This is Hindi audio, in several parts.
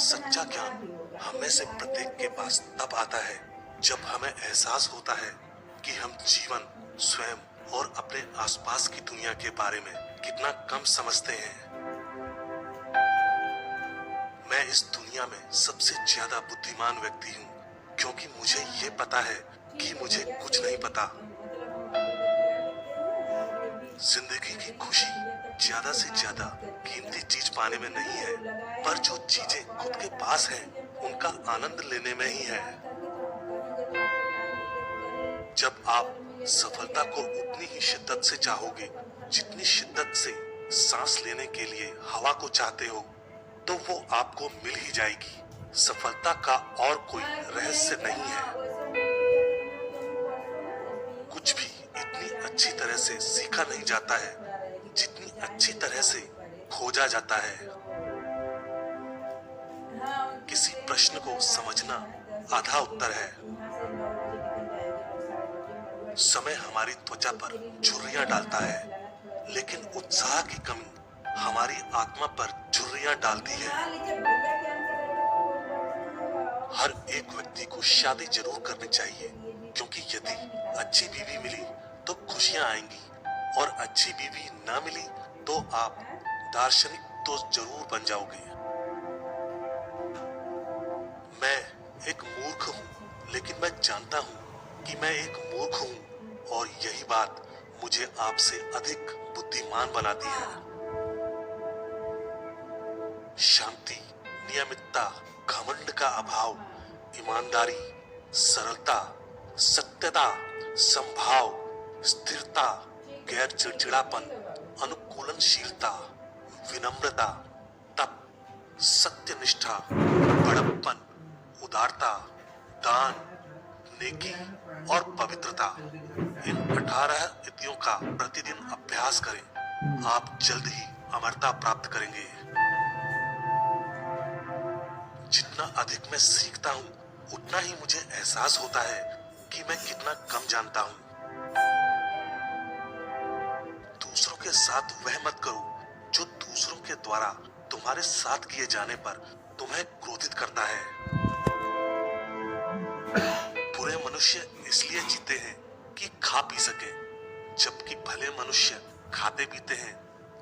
सच्चा ज्ञान हमें से प्रत्येक के पास तब आता है जब हमें एहसास होता है कि हम जीवन, स्वयं और अपने आसपास की दुनिया के बारे में कितना कम समझते हैं। मैं इस दुनिया में सबसे ज्यादा बुद्धिमान व्यक्ति हूँ क्योंकि मुझे ये पता है कि मुझे कुछ नहीं पता। जिंदगी की खुशी ज्यादा से ज्यादा कीमती चीज पाने में नहीं है, पर जो चीजें खुद के पास हैं, उनका आनंद लेने में ही है। जब आप सफलता को उतनी ही शिद्दत से चाहोगे जितनी शिद्दत से सांस लेने के लिए हवा को चाहते हो, तो वो आपको मिल ही जाएगी। सफलता का और कोई रहस्य नहीं है। कुछ भी इतनी अच्छी तरह से सीखा नहीं जाता है जितनी अच्छी तरह से खोजा जाता है। किसी प्रश्न को समझना आधा उत्तर है। समय हमारी त्वचा पर झुर्रियां डालता है, लेकिन उत्साह की कमी हमारी आत्मा पर झुर्रियां डालती है। हर एक व्यक्ति को शादी जरूर करनी चाहिए, क्योंकि यदि अच्छी बीवी मिली तो खुशियां आएंगी, और अच्छी बीवी ना मिली तो आप दार्शनिक तो जरूर बन जाओगे। मैं एक मूर्ख हूँ, लेकिन मैं जानता हूँ कि मैं एक मूर्ख हूँ, और यही बात मुझे आपसे अधिक बुद्धिमान बनाती है। शांति, नियमितता, घमंड का अभाव, ईमानदारी, सरलता, सत्यता, संभाव, स्थिरता, गैर चिड़चिड़ापन, अनुकूलनशीलता, विनम्रता, तप, सत्यनिष्ठा, बड़प्पन, उदारता, दान, नेकी और पवित्रता, इन 18 नीतियों का प्रतिदिन अभ्यास करें। आप जल्द ही अमरता प्राप्त करेंगे। जितना अधिक मैं सीखता हूँ, उतना ही मुझे एहसास होता है कि मैं कितना कम जानता हूँ। दूसरों के साथ वह मत करो जो दूसरों के द्वारा तुम्हारे साथ किए जाने पर तुम्हें क्रोधित करता है। बुरे मनुष्य इसलिए जीते हैं कि खा पी सके, जबकि भले मनुष्य खाते पीते हैं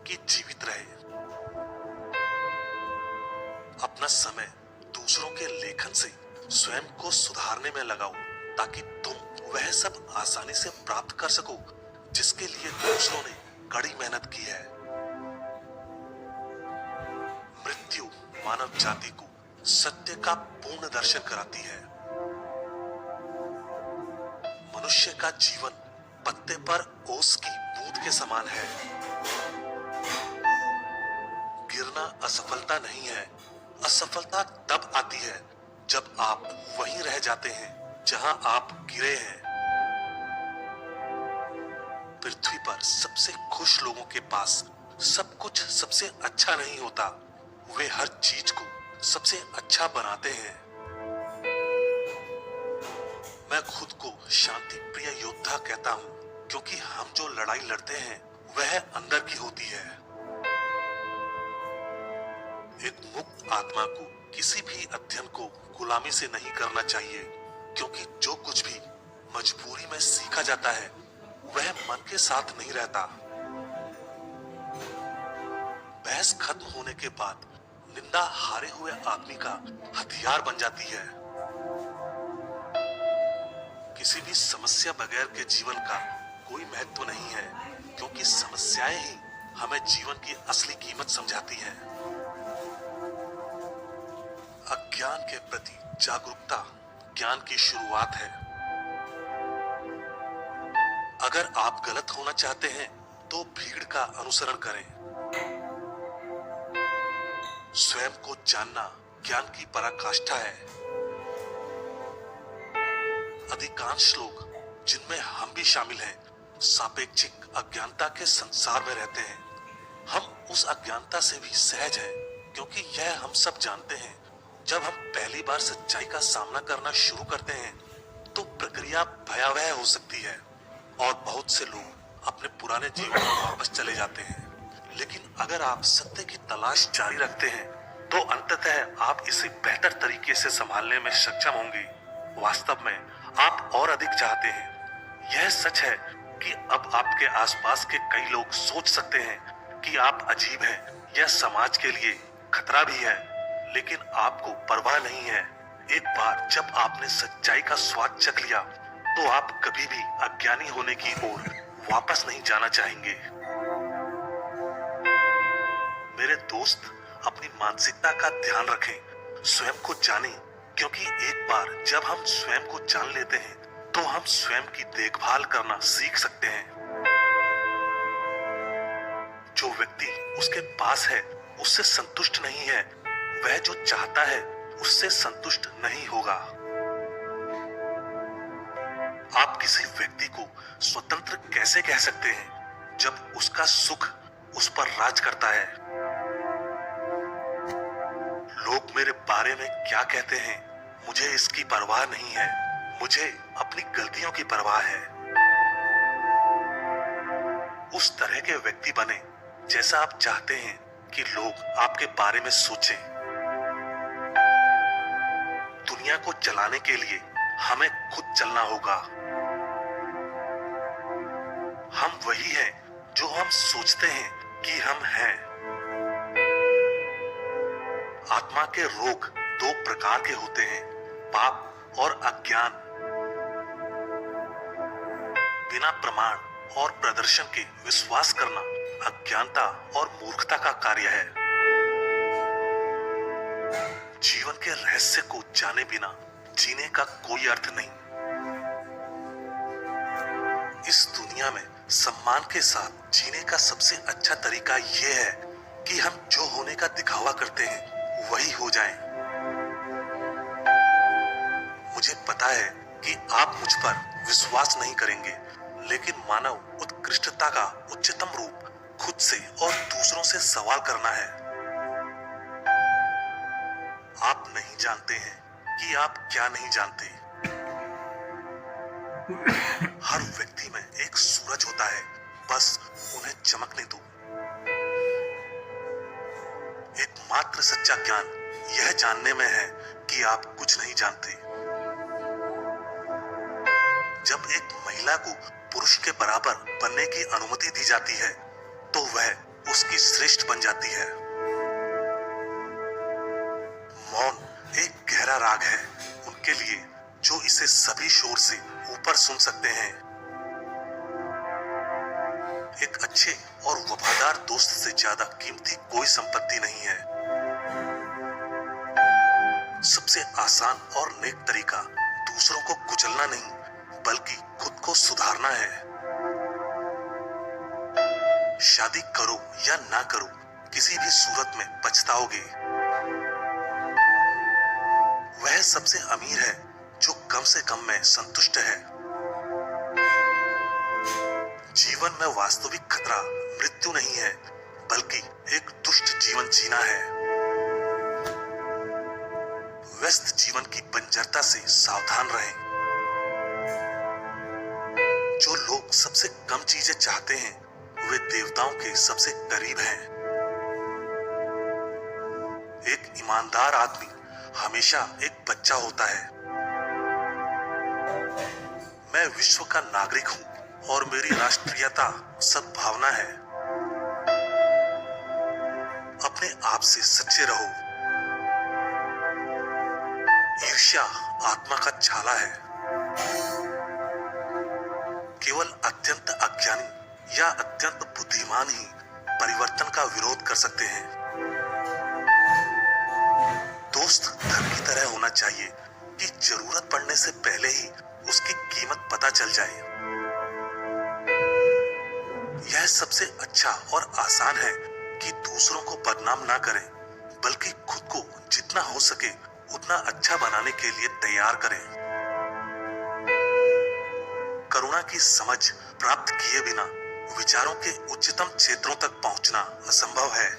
कि जीवित रहे। अपना समय दूसरों के लेखन से स्वयं को सुधारने में लगाओ, ताकि तुम वह सब आसानी से प्राप्त कर सको जिसके लिए दूसरों ने कड़ी मेहनत की है। मृत्यु मानव जाति को सत्य का पूर्ण दर्शन कराती है। मनुष्य का जीवन पत्ते पर ओस की बूंद के समान है। गिरना असफलता नहीं है। असफलता तब आती है जब आप वहीं रह जाते हैं जहां आप गिरे हैं। पृथ्वी पर सबसे खुश लोगों के पास सब कुछ सबसे अच्छा नहीं होता। वे हर चीज को सबसे अच्छा बनाते हैं। मैं खुद को शांति प्रिय योद्धा कहता हूँ, क्योंकि हम जो लड़ाई लड़ते हैं वह अंदर की होती है। एक मुक्त आत्मा को किसी भी अध्ययन को गुलामी से नहीं करना चाहिए, क्योंकि जो कुछ भी मजबूरी में सीखा जाता है वह मन के साथ नहीं रहता। बहस खत्म होने के बाद निंदा हारे हुए आदमी का हथियार बन जाती है। किसी भी समस्या बगैर के जीवन का कोई महत्व नहीं है, क्योंकि समस्याएं ही हमें जीवन की असली कीमत समझाती हैं। अज्ञान के प्रति जागरूकता ज्ञान की शुरुआत है। अगर आप गलत होना चाहते हैं तो भीड़ का अनुसरण करें। स्वयं को जानना ज्ञान की पराकाष्ठा है। अधिकांश लोग, जिनमें हम भी शामिल हैं, सापेक्षिक अज्ञानता के संसार में रहते हैं। हम उस अज्ञानता से भी सहज हैं, क्योंकि यह हम सब जानते हैं, जब हम पहली बार सच्चाई का सामना करना शुरू करते हैं तो प्रक्रिया भयावह हो सकती है, और बहुत से लोग अपने पुराने जीवन में वापस चले जाते हैं। लेकिन अगर आप सत्य की तलाश जारी रखते हैं तो अंततः आप इसे बेहतर तरीके से संभालने में सक्षम होंगे। वास्तव में आप और अधिक चाहते हैं। यह सच है कि अब आपके आसपास के कई लोग सोच सकते हैं कि आप अजीब हैं या समाज के लिए खतरा भी है, लेकिन आपको परवाह नहीं है। एक बार जब आपने सच्चाई का स्वाद चख लिया तो आप कभी भी अज्ञानी होने की ओर वापस नहीं जाना चाहेंगे। मेरे दोस्त, अपनी मानसिकता का ध्यान रखें, स्वयं को जानें, क्योंकि एक बार जब हम स्वयं को जान लेते हैं तो हम स्वयं की देखभाल करना सीख सकते हैं। जो व्यक्ति उसके पास है उससे संतुष्ट नहीं है, वह जो चाहता है उससे संतुष्ट नहीं होगा। आप किसी व्यक्ति को स्वतंत्र कैसे कह सकते हैं जब उसका सुख उस पर राज करता है? लोग मेरे बारे में क्या कहते हैं, मुझे इसकी परवाह नहीं है। मुझे अपनी गलतियों की परवाह है। उस तरह के व्यक्ति बने जैसा आप चाहते हैं कि लोग आपके बारे में सोचें। दुनिया को चलाने के लिए हमें खुद चलना होगा। हम वही हैं जो हम सोचते हैं कि हम हैं। आत्मा के रोग दो प्रकार के होते हैं, पाप और अज्ञान। बिना प्रमाण और प्रदर्शन के विश्वास करना अज्ञानता और मूर्खता का कार्य है। जीवन के रहस्य को जाने बिना जीने का कोई अर्थ नहीं। इस दुनिया में सम्मान के साथ जीने का सबसे अच्छा तरीका यह है कि हम जो होने का दिखावा करते हैं वही हो जाएं। मुझे पता है कि आप मुझ पर विश्वास नहीं करेंगे, लेकिन मानव उत्कृष्टता का उच्चतम रूप खुद से और दूसरों से सवाल करना है। आप नहीं जानते हैं कि आप क्या नहीं जानते। हर व्यक्ति में एक सूरज होता है, बस उन्हें चमकने दो। एकमात्र सच्चा ज्ञान यह जानने में है कि आप कुछ नहीं जानते। जब एक महिला को पुरुष के बराबर बनने की अनुमति दी जाती है तो वह उसकी श्रेष्ठ बन जाती है। मौन एक गहरा राग है उनके लिए जो इसे सभी शोर से ऊपर सुन सकते हैं। एक अच्छे और वफादार दोस्त से ज्यादा कीमती कोई संपत्ति नहीं है। सबसे आसान और नेक तरीका दूसरों को कुचलना नहीं बल्कि खुद को सुधारना है। शादी करो या ना करो, किसी भी सूरत में पछताओगे। वह सबसे अमीर है जो कम से कम में संतुष्ट है। जीवन में वास्तविक खतरा मृत्यु नहीं है बल्कि एक दुष्ट जीवन जीना है। व्यस्त जीवन की बंजरता से सावधान रहें। जो लोग सबसे कम चीजें चाहते हैं वे देवताओं के सबसे करीब हैं। एक ईमानदार आदमी हमेशा एक बच्चा होता है। मैं विश्व का नागरिक हूं और मेरी राष्ट्रीयता सद्भावना है। अपने आप से सच्चे रहो। ईर्ष्या आत्मा का छाला है। केवल अत्यंत अज्ञानी या अत्यंत बुद्धिमान ही परिवर्तन का विरोध कर सकते हैं। दोस्त धन की तरह होना चाहिए कि जरूरत पड़ने से पहले ही उसकी कीमत पता चल जाए। यह सबसे अच्छा और आसान है कि दूसरों को बदनाम ना करें बल्कि खुद को जितना हो सके उतना अच्छा बनाने के लिए तैयार करें। करुणा की समझ प्राप्त किए बिना विचारों के उच्चतम क्षेत्रों तक पहुंचना असंभव है।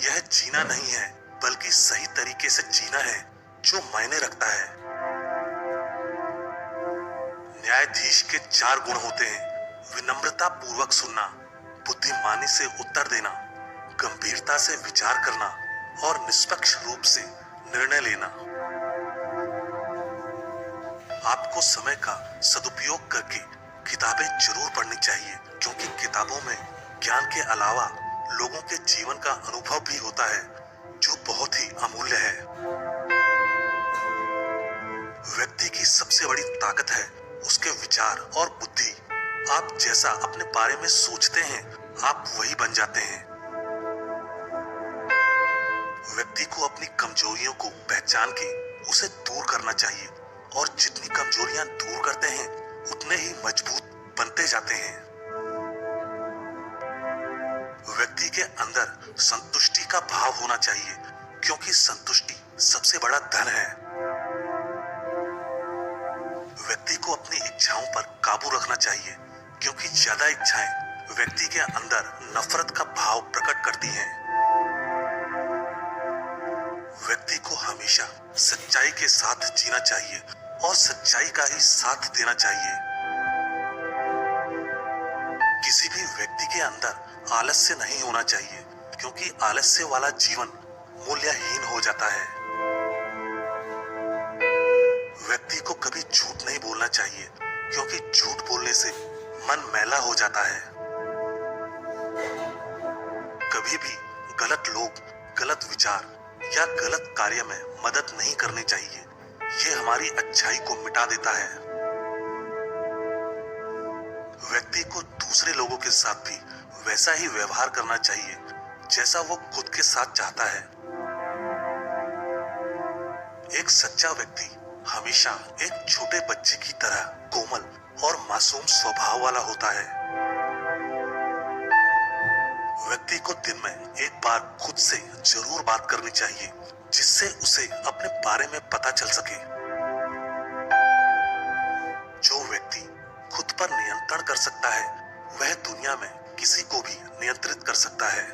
यह जीना नहीं है बल्कि सही तरीके से जीना है जो मायने रखता है। न्यायाधीश के 4 गुण होते हैं: विनम्रता पूर्वक सुनना, बुद्धिमानी से उत्तर देना, गंभीरता से विचार करना और निष्पक्ष रूप से निर्णय लेना। आपको समय का सदुपयोग करके किताबें जरूर पढ़नी चाहिए, क्योंकि किताबों में ज्ञान के अलावा लोगों के जीवन का अनुभव भी होता है, जो बहुत ही अमूल्य है। व्यक्ति की सबसे बड़ी ताकत है उसके विचार और बुद्धि। आप जैसा अपने बारे में सोचते हैं, आप वही बन जाते हैं। व्यक्ति को अपनी कमजोरियों को पहचान के उसे दूर करना चाहिए, और जितनी कमजोरियां दूर करते हैं उतने ही मजबूत बनते जाते हैं। व्यक्ति के अंदर संतुष्टि का भाव होना चाहिए, क्योंकि संतुष्टि सबसे बड़ा धन है। व्यक्ति को अपनी इच्छाओं पर काबू रखना चाहिए, क्योंकि ज्यादा इच्छाएं व्यक्ति के अंदर नफरत का भाव प्रकट करती हैं। व्यक्ति को हमेशा सच्चाई के साथ जीना चाहिए और सच्चाई का ही साथ देना चाहिए। किसी भी व्यक्ति के अंदर आलस्य नहीं होना चाहिए, क्योंकि आलस्य वाला जीवन मूल्यहीन हो जाता है। व्यक्ति को कभी झूठ नहीं बोलना चाहिए, क्योंकि झूठ बोलने से मन मैला हो जाता है। कभी भी गलत लोग, गलत विचार या गलत कार्य में मदद नहीं करनी चाहिए। ये हमारी अच्छाई को मिटा देता है। व्यक्ति को दूसरे लोगों के साथ भी वैसा ही व्यवहार करना चाहिए जैसा वो खुद के साथ चाहता है। एक सच्चा व्यक्ति हमेशा एक छोटे बच्चे की तरह कोमल और मासूम स्वभाव वाला होता है। व्यक्ति को दिन में एक बार खुद से जरूर बात करनी चाहिए, जिससे उसे अपने बारे में पता चल सके। जो व्यक्ति खुद पर नियंत्रण कर सकता है, वह दुनिया में किसी को भी नियंत्रित कर सकता है।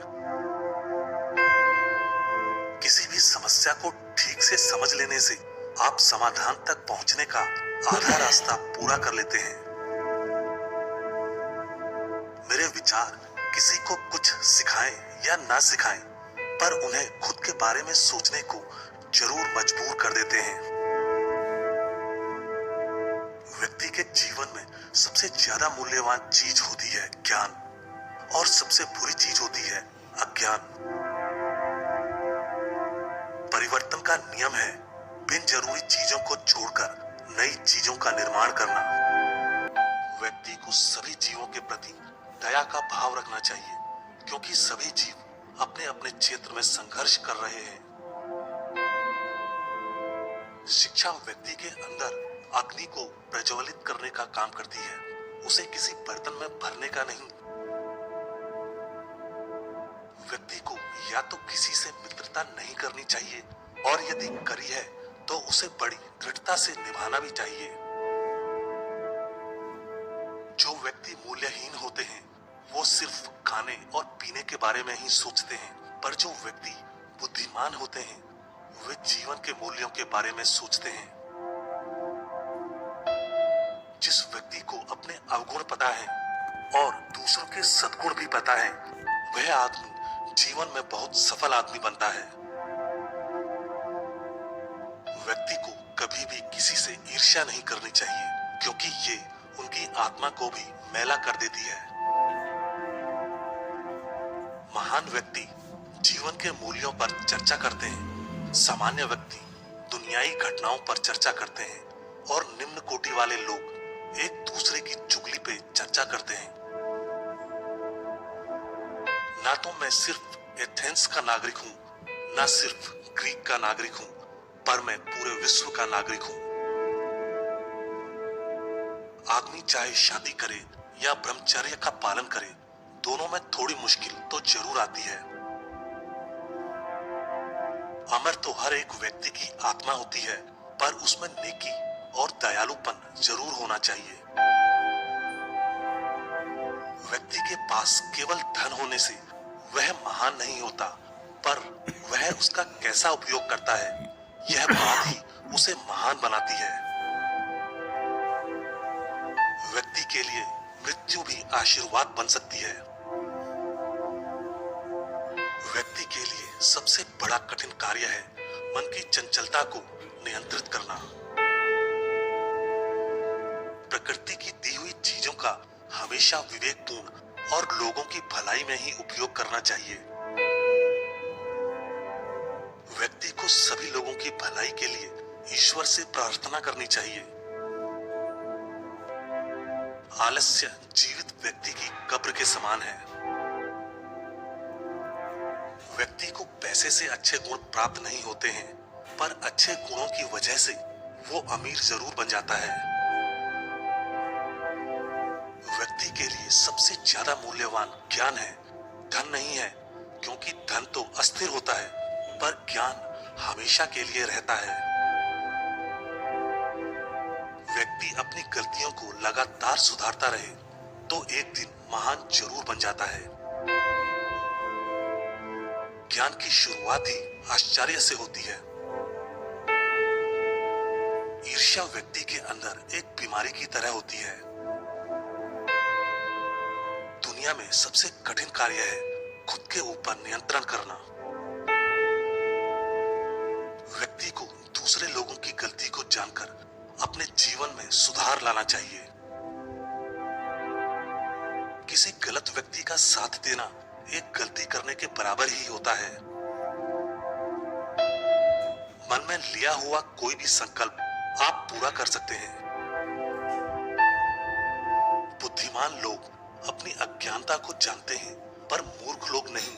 किसी भी समस्या को ठीक से समझ लेने से आप समाधान तक पहुंचने का आधा रास्ता पूरा कर लेते हैं। मेरे विचार किसी को कुछ सिखाएं या ना सिखाएं, पर उन्हें खुद के बारे में सोचने को जरूर मजबूर कर देते हैं। व्यक्ति के जीवन में सबसे ज्यादा मूल्यवान चीज होती है ज्ञान, और सबसे बुरी चीज होती है अज्ञान। परिवर्तन का नियम है बिन जरूरी चीजों को छोड़कर नई चीजों का निर्माण करना। व्यक्ति को सभी जीवों के प्रति दया का भाव रखना चाहिए, क्योंकि सभी जीव अपने अपने क्षेत्र में संघर्ष कर रहे हैं। शिक्षा व्यक्ति के अंदर अग्नि को प्रज्वलित करने का काम करती है, उसे किसी बर्तन में भरने का नहीं। व्यक्ति को या तो किसी से मित्रता नहीं करनी चाहिए, और यदि करी है तो उसे बड़ी दृढ़ता से निभाना भी चाहिए। जो व्यक्ति मूल्यहीन होते हैं, वो सिर्फ खाने और पीने के बारे में ही सोचते हैं, पर जो व्यक्ति बुद्धिमान होते हैं, वे जीवन के मूल्यों के बारे में सोचते हैं। जिस व्यक्ति को अपने अवगुण पता है और दूसरों के सद्गुण भी पता है, वह आदमी जीवन में बहुत सफल आदमी बनता है। व्यक्ति को कभी भी किसी से ईर्ष्या नहीं करनी चाहिए, क्योंकि ये उनकी आत्मा को भी मैला कर देती है। महान व्यक्ति जीवन के मूल्यों पर चर्चा करते हैं, सामान्य व्यक्ति दुनियाई घटनाओं पर चर्चा करते हैं, और निम्न कोटि वाले लोग एक दूसरे की चुगली पे चर्चा करते हैं। ना तो मैं सिर्फ एथेंस का नागरिक हूं, ना सिर्फ ग्रीक का नागरिक हूं, पर मैं पूरे विश्व का नागरिक हूं। आदमी चाहे शादी करे या ब्रह्मचर्य का पालन करे, दोनों में थोड़ी मुश्किल तो जरूर आती है। अमर तो हर एक व्यक्ति की आत्मा होती है, पर उसमें नेकी और दयालुपन जरूर होना चाहिए। व्यक्ति के पास केवल धन होने से वह महान नहीं होता, पर वह उसका कैसा उपयोग करता है, यह बात ही उसे महान बनाती है। व्यक्ति के लिए मृत्यु भी आशीर्वाद बन सकती है। व्यक्ति के लिए सबसे बड़ा कठिन कार्य है मन की चंचलता को नियंत्रित करना। प्रकृति की दी हुई चीजों का हमेशा विवेकपूर्ण और लोगों की भलाई में ही उपयोग करना चाहिए। व्यक्ति को सभी लोगों की भलाई के लिए ईश्वर से प्रार्थना करनी चाहिए। आलस्य जीवित व्यक्ति की कब्र के समान है। व्यक्ति को पैसे से अच्छे गुण प्राप्त नहीं होते हैं, पर अच्छे गुणों की वजह से वो अमीर जरूर बन जाता है। व्यक्ति के लिए सबसे ज्यादा मूल्यवान ज्ञान है, धन नहीं है, क्योंकि धन तो अस्थिर होता है, पर ज्ञान हमेशा के लिए रहता है। व्यक्ति अपनी गलतियों को लगातार सुधारता रहे तो एक दिन महान जरूर बन जाता है। ज्ञान की शुरुआत ही आश्चर्य से होती है। ईर्ष्या व्यक्ति के अंदर एक बीमारी की तरह होती है। दुनिया में सबसे कठिन कार्य है खुद के ऊपर नियंत्रण करना। व्यक्ति को दूसरे लोगों की गलती को जानकर अपने जीवन में सुधार लाना चाहिए। किसी गलत व्यक्ति का साथ देना एक गलती करने के बराबर ही होता है। मन में लिया हुआ कोई भी संकल्प आप पूरा कर सकते हैं। बुद्धिमान लोग अपनी अज्ञानता को जानते हैं, पर मूर्ख लोग नहीं।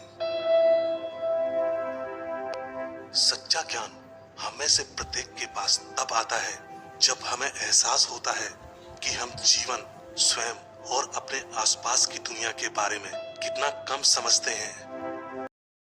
सच्चा ज्ञान हमें से प्रत्येक के पास तब आता है जब हमें एहसास होता है कि हम जीवन, स्वयं और अपने आसपास की दुनिया के बारे में कितना कम समझते हैं।